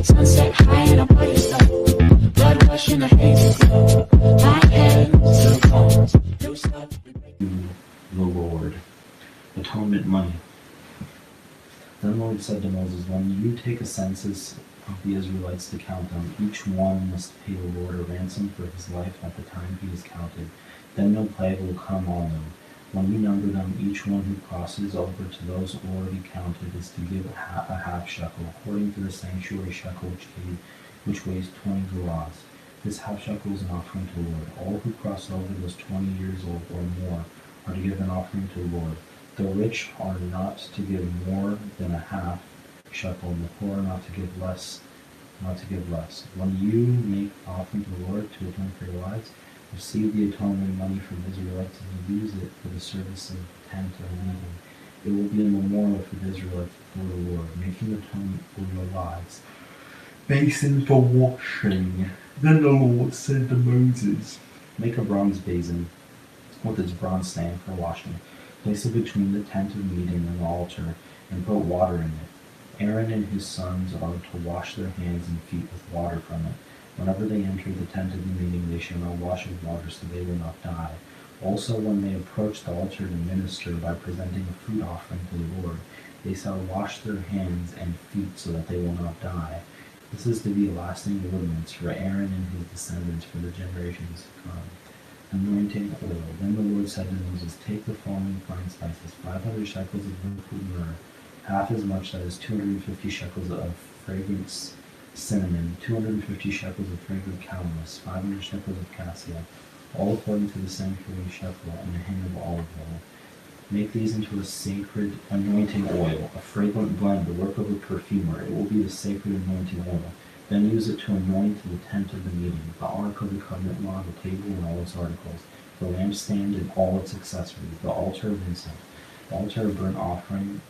Sunset high and I'm by your side. Blood rush in a hazy glow. My hands to the bones. No stop. The Lord. Atonement money. Then the Lord said to Moses, when you take a census of the Israelites to count them, each one must pay the Lord a ransom for his life at the time he is counted. Then no plague will come on them. When you number them, each one who crosses over to those already counted is to give a half shekel, according to the sanctuary shekel which weighs 20 gerahs. This half shekel is an offering to the Lord. All who cross over those 20 years old or more are to give an offering to the Lord. The rich are not to give more than a half shekel, and the poor are not to give less. When you make offering to the Lord to atone for your lives, receive the atonement money from Israelites and use it for the service of the tent of meeting. It will be a memorial for the Israelites before the Lord, making atonement for your lives. Basin for washing. Then the Lord said to Moses, make a bronze basin with its bronze stand for washing. Place it between the tent of meeting and the altar, and put water in it. Aaron and his sons are to wash their hands and feet with water from it. Whenever they enter the tent of the meeting, they shall not wash with water, so they will not die. Also, when they approach the altar to minister by presenting a food offering to the Lord, they shall wash their hands and feet, so that they will not die. This is to be a lasting ordinance for Aaron and his descendants for the generations to come. Anointing oil. Then the Lord said to Moses, take the following fine spices, 500 shekels of liquid myrrh, half as much, that is 250 shekels of fragrance cinnamon, 250 shekels of fragrant calamus, 500 shekels of cassia, all according to the sanctuary shekel, and a hin of olive oil. Make these into a sacred anointing oil, a fragrant blend, the work of a perfumer. It will be the sacred anointing oil. Then use it to anoint the tent of the meeting, the ark of the covenant law, the table and all its articles, the lampstand and all its accessories, the altar of incense, the altar of burnt offering,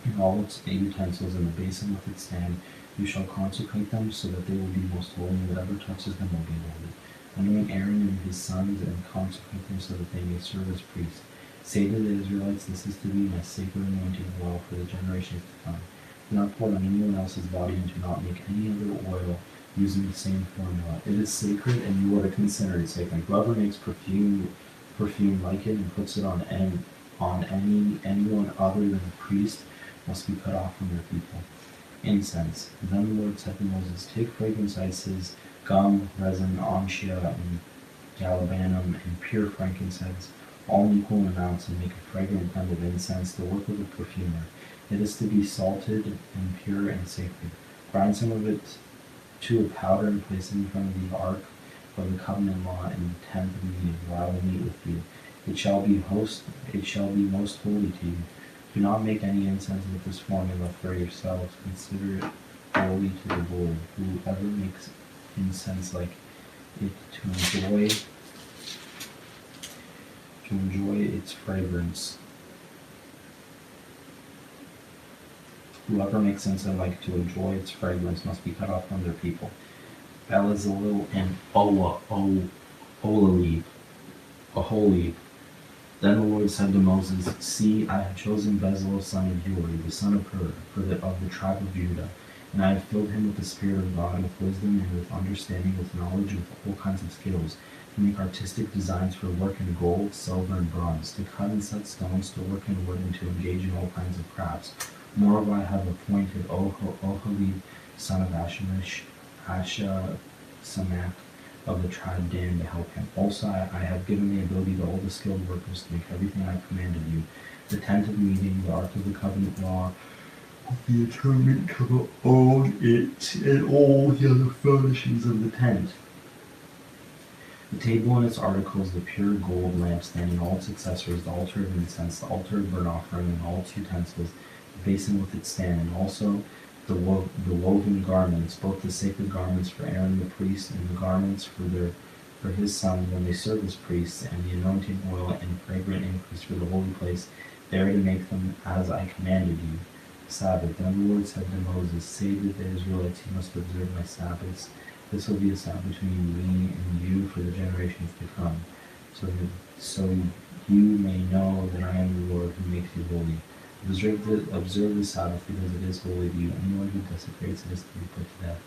and all its utensils, and the basin with its stand. You shall consecrate them so that they will be most holy, and whatever touches them will be holy. Anoint Aaron and his sons and consecrate them so that they may serve as priests. Say to the Israelites, this is to be my sacred anointing oil for the generations to come. Do not pour it on anyone else's body, and do not make any other oil using the same formula. It is sacred, and you are to consider it sacred. Whoever makes perfume like it and puts it on anyone other than the priest must be cut off from their people. Incense. Then the Lord said to Moses, take fragrant spices, gum, resin, onycha, and galbanum, and pure frankincense, all in equal amounts, and make a fragrant blend of incense, the work of a perfumer. It is to be salted and pure and sacred. Grind some of it to a powder and place it in front of the ark of the covenant law in the tent of meeting, where I will meet with you. It shall be most holy to you. Do not make any incense with this formula for yourselves. Consider it holy to the Lord. Whoever makes incense like it to enjoy its fragrance. Whoever makes incense like to enjoy its fragrance must be cut off from their people. Bezalel and Oholiab. Then the Lord said to Moses, see, I have chosen Bezalel son of Uri, the son of Hur, of the tribe of Judah, and I have filled him with the Spirit of God, with wisdom and with understanding, with knowledge, and with all kinds of skills, to make artistic designs for work in gold, silver, and bronze, to cut and set stones, to work in wood, and to engage in all kinds of crafts. Moreover, I have appointed Oholiab, son of Samach, of the tribe Dan, to help him. Also, I have given the ability to all the skilled workers to make everything I have commanded you: the tent of meeting, the ark of the covenant law, the atonement cover on it, and all the other furnishings of the tent. The table and its articles, the pure gold lampstand and all its accessories, the altar of incense, the altar of burnt offering and all its utensils, the basin with its stand, and also the woven garments, both the sacred garments for Aaron the priest, and the garments for his sons when they serve as priests, and the anointing oil and fragrant increase for the holy place. They are to make them as I commanded you. Sabbath. Then the Lord said to Moses, say to the Israelites, you must observe my Sabbaths. This will be a Sabbath between me and you for the generations to come, so you may know that I am the Lord who makes you holy. Observe the Sabbath because it is holy to you. Anyone who desecrates it is to be put to death.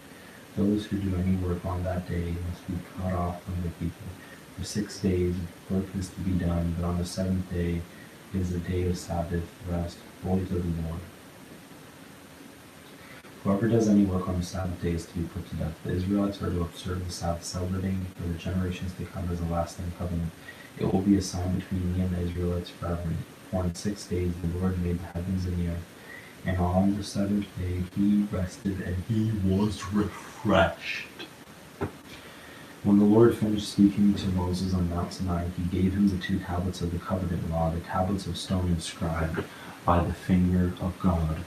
Those who do any work on that day must be cut off from the people. For 6 days work is to be done, but on the seventh day is a day of Sabbath rest, holy to the Lord. Whoever does any work on the Sabbath day is to be put to death. The Israelites are to observe the Sabbath, celebrating for the generations to come as a lasting covenant. It will be a sign between me and the Israelites forever. For in 6 days the Lord made the heavens and the earth, and on the seventh day he rested and he was refreshed. When the Lord finished speaking to Moses on Mount Sinai, he gave him the 2 tablets of the covenant law, the tablets of stone inscribed by the finger of God,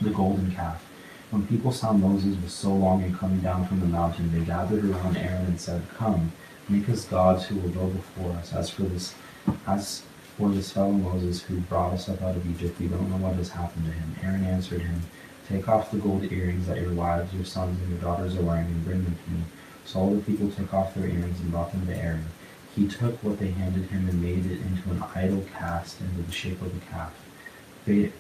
the golden calf. When people saw Moses was so long in coming down from the mountain, they gathered around Aaron and said, "Come, make us gods who will go before us. As for this fellow Moses who brought us up out of Egypt, we don't know what has happened to him." Aaron answered him, "Take off the gold earrings that your wives, your sons, and your daughters are wearing and bring them to me." So all the people took off their earrings and brought them to Aaron. He took what they handed him and made it into an idol cast into the shape of a calf,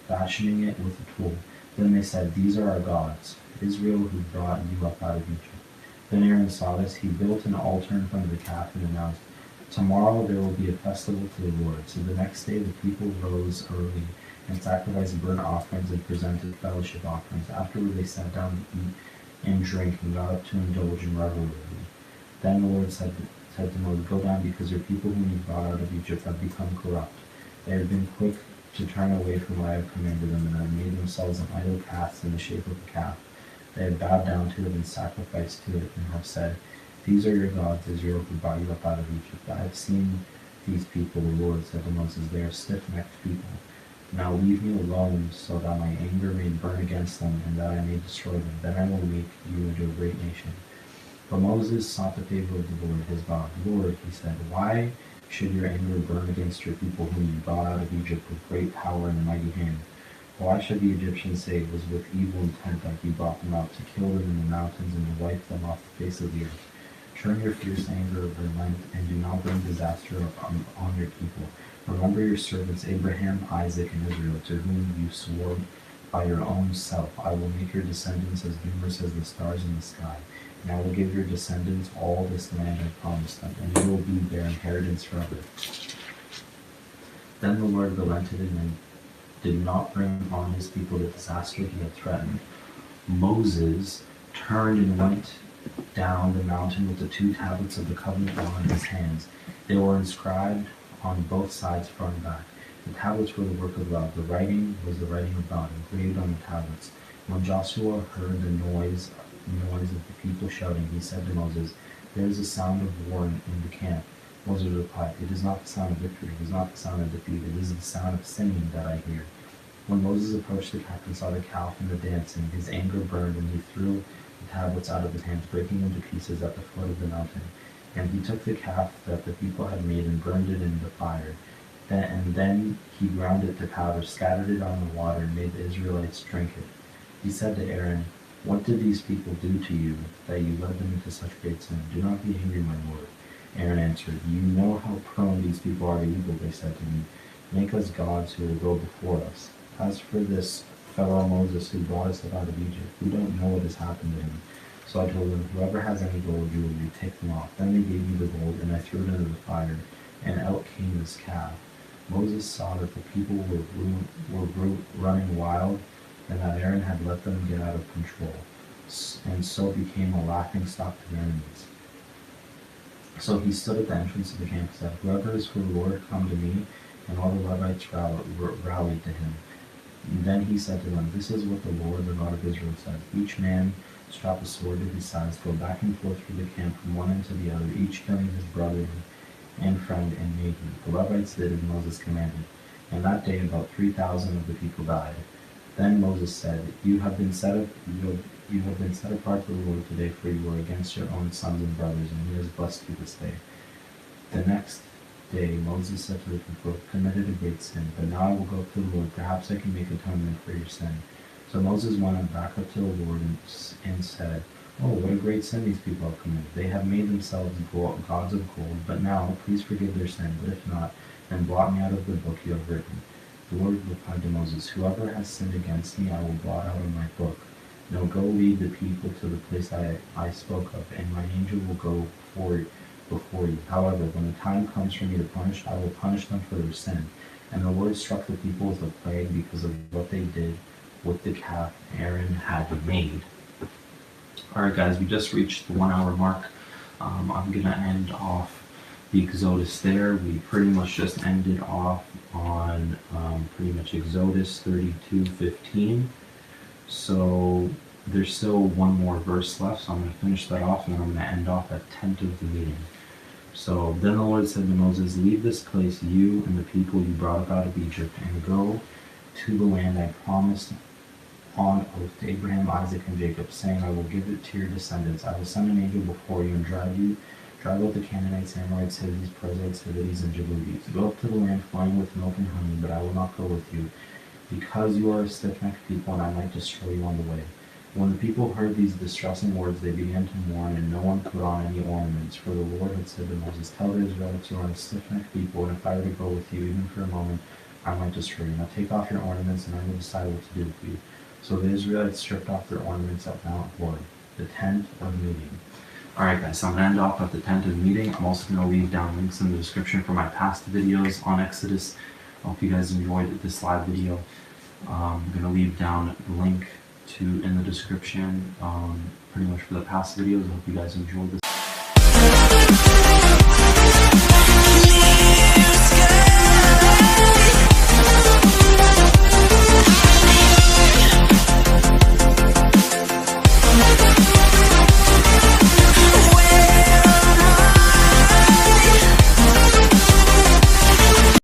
fashioning it with a tool. Then they said, "These are our gods, Israel, who brought you up out of Egypt." Then Aaron saw this. He built an altar in front of the calf and announced, "Tomorrow there will be a festival to the Lord." So the next day the people rose early and sacrificed burnt offerings and presented fellowship offerings. Afterward they sat down to eat and drink and got up to indulge in revelry. Then the Lord said to Moses, "Go down, because your people whom you brought out of Egypt have become corrupt. They have been quick to turn away from what I have commanded them, and have made themselves an idol cast in the shape of a calf. They have bowed down to it and sacrificed to it, and have said, 'These are your gods, Israel, who brought you up out of Egypt.' I have seen these people," the Lord said to Moses. "They are stiff-necked people. Now leave me alone, so that my anger may burn against them, and that I may destroy them. Then I will make you into a great nation." But Moses sought the favor of the Lord his God. "Lord," he said, "why should your anger burn against your people whom you brought out of Egypt with great power and a mighty hand? Why should the Egyptians say it was with evil intent that you brought them out, to kill them in the mountains and to wipe them off the face of the earth? Turn your fierce anger of relent, and do not bring disaster on your people. Remember your servants Abraham, Isaac, and Israel, to whom you swore by your own self, 'I will make your descendants as numerous as the stars in the sky, and I will give your descendants all this land I promised them, and it will be their inheritance forever.' Then the Lord relented and did not bring on his people the disaster he had threatened. Moses turned and went down the mountain with the 2 tablets of the covenant law in his hands. They were inscribed on both sides, front and back. The tablets were the work of God. The writing was the writing of God, engraved on the tablets. When Joshua heard the noise of the people shouting, he said to Moses, 'There is a sound of war in the camp.' Moses replied, 'It is not the sound of victory, it is not the sound of defeat, it is the sound of singing that I hear.' When Moses approached the calf and saw the calf and the dancing, his anger burned, and he threw the tablets out of his hands, breaking them to pieces at the foot of the mountain. And he took the calf that the people had made and burned it in the fire. Then he ground it to powder, scattered it on the water, and made the Israelites drink it. He said to Aaron, 'What did these people do to you, that you led them into such great sin? Do not be angry, my lord.' Aaron answered, 'You know how prone these people are to evil,' they said to me. 'Make us gods who will go before us. As for this fellow Moses who brought us up out of Egypt, we don't know what has happened to him.' So I told them, 'Whoever has any gold jewelry, take them off.' Then they gave me the gold, and I threw it into the fire, and out came this calf. Moses saw that the people were running wild, and that Aaron had let them get out of control, and so became a laughingstock to their enemies. So he stood at the entrance of the camp and said, 'Whoever is for the Lord, come to me.' And all the Levites rallied to him. And then he said to them, 'This is what the Lord, the God of Israel, says. Each man strap a sword to his sides, go back and forth through the camp from one end to the other, each killing his brother and friend and neighbor.' The Levites did as Moses commanded, and that day about 3,000 of the people died. Then Moses said, 'You have been set apart for the Lord today, for you were against your own sons and brothers, and he has blessed you this day.' The next day Moses said to the people, 'I've committed a great sin, but now I will go to the Lord. Perhaps I can make atonement for your sin.' So Moses went back up to the Lord and said, 'Oh, what a great sin these people have committed. They have made themselves gods of gold. But now, please forgive their sin. But if not, then blot me out of the book you have written.' The Lord replied to Moses, "Whoever has sinned against me, I will blot out of my book. Now go lead the people to the place I spoke of, and my angel will go before you. However, when the time comes for me to punish, I will punish them for their sin." And the Lord struck the people with a plague because of what they did with the calf Aaron had made. Alright guys, we just reached the 1 hour mark. I'm going to end off the Exodus there. We pretty much just ended off on pretty much Exodus 32:15. So there's still one more verse left, so I'm going to finish that off, and then I'm going to end off at tent of the meeting. So then the Lord said to Moses, "Leave this place, you and the people you brought up out of Egypt, and go to the land I promised on oath to Abraham, Isaac, and Jacob, saying, I will give it to your descendants. I will send an angel before you and drive out the Canaanites, Amorites, Hittites, Perizzites, Hivites, and Jebusites. Go up to the land flowing with milk and honey, but I will not go with you, because you are a stiff-necked people, and I might destroy you on the way." When the people heard these distressing words, they began to mourn, and no one put on any ornaments. For the Lord had said to Moses, "Tell the Israelites, you are a stiff-necked people, and if I were to go with you, even for a moment, I might destroy you. Now take off your ornaments, and I will decide what to do with you." So the Israelites stripped off their ornaments at Mount Hor, the tent of meeting. Alright guys, so I'm going to end off at the tent of meeting. I'm also going to leave down links in the description for my past videos on Exodus. I hope you guys enjoyed this live video. I'm going to leave down the link in the description pretty much for the past videos. I hope you guys enjoyed this